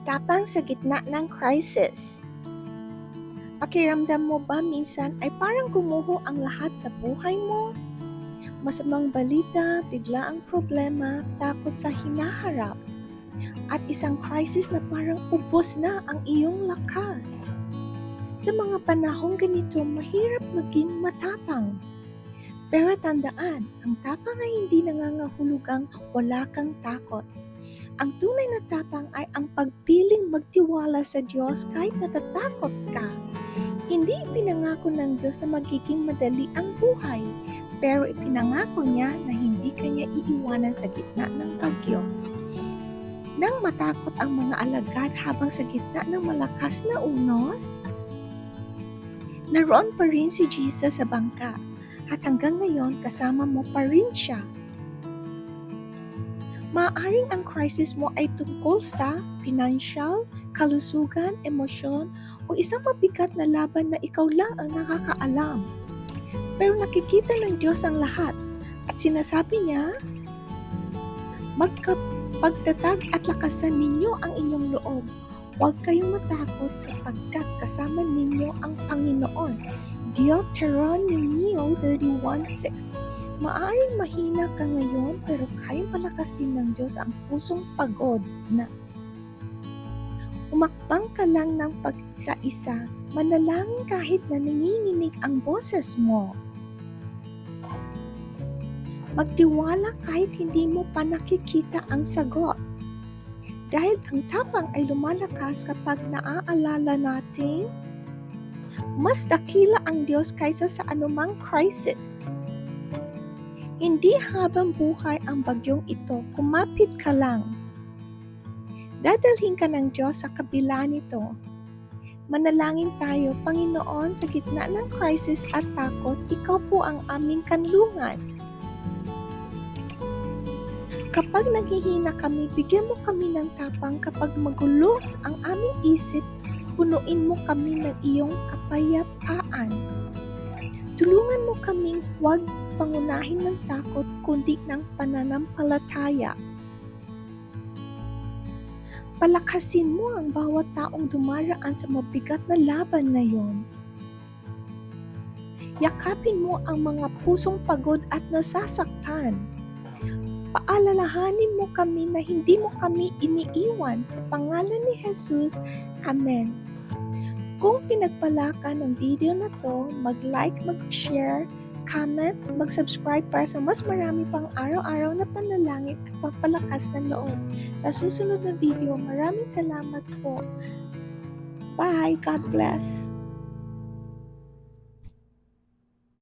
Tapang sa gitna ng crisis. Pakiramdam mo ba minsan ay parang gumuho ang lahat sa buhay mo? Masamang balita, biglaang problema, takot sa hinaharap, at isang crisis na parang ubos na ang iyong lakas. Sa mga panahong ganito, mahirap maging matapang. Pero tandaan, ang tapang ay hindi nangangahulugang wala kang takot. Ang tunay na tapang ay ang pagpiling magtiwala sa Diyos kahit natatakot ka. Hindi ipinangako ng Diyos na magiging madali ang buhay, pero ipinangako niya na hindi kanya iiwanan sa gitna ng bagyo. Nang matakot ang mga alagad habang sa gitna ng malakas na unos, naroon pa rin si Jesus sa bangka at hanggang ngayon kasama mo pa rin siya. Maaaring ang crisis mo ay tungkol sa financial, kalusugan, emosyon, o isang mabigat na laban na ikaw lang ang nakakaalam. Pero nakikita ng Diyos ang lahat at sinasabi niya, magkapagtatag at lakasan ninyo ang inyong loob. Huwag kayong matakot sapagkat kasama ninyo ang Panginoon. Deuteronomy 31:6. Maaring mahina ka ngayon pero kayang palakasin ng Diyos ang pusong pagod na. Umakbang ka lang ng pag-isa-isa, manalangin kahit na nanginginig ang boses mo. Magtiwala kahit hindi mo pa nakikita ang sagot. Dahil ang tapang ay lumalakas kapag naaalala natin, mas dakila ang Diyos kaysa sa anumang crisis. Hindi habang buhay ang bagyong ito, kumapit ka lang. Dadalhin ka ng Diyos sa kabila nito. Manalangin tayo, Panginoon, sa gitna ng crisis at takot, Ikaw po ang aming kanlungan. Kapag naghihina kami, bigyan mo kami ng tapang. Kapag magulo ang aming isip, punuin mo kami ng iyong kapayapaan. Tulungan mo kaming huwag pangunahin ng takot kundi ng pananampalataya. Palakasin mo ang bawat taong dumaraan sa mabigat na laban ngayon. Yakapin mo ang mga pusong pagod at nasasaktan. Paalalahanin mo kami na hindi mo kami iniiwan sa pangalan ni Jesus. Amen. Kung pinagpala ka ng video na to, mag-like, mag-share, comment, mag-subscribe para sa mas marami pang araw-araw na panalangin at papalakas ng loob. Sa susunod na video, maraming salamat po. Bye! God bless!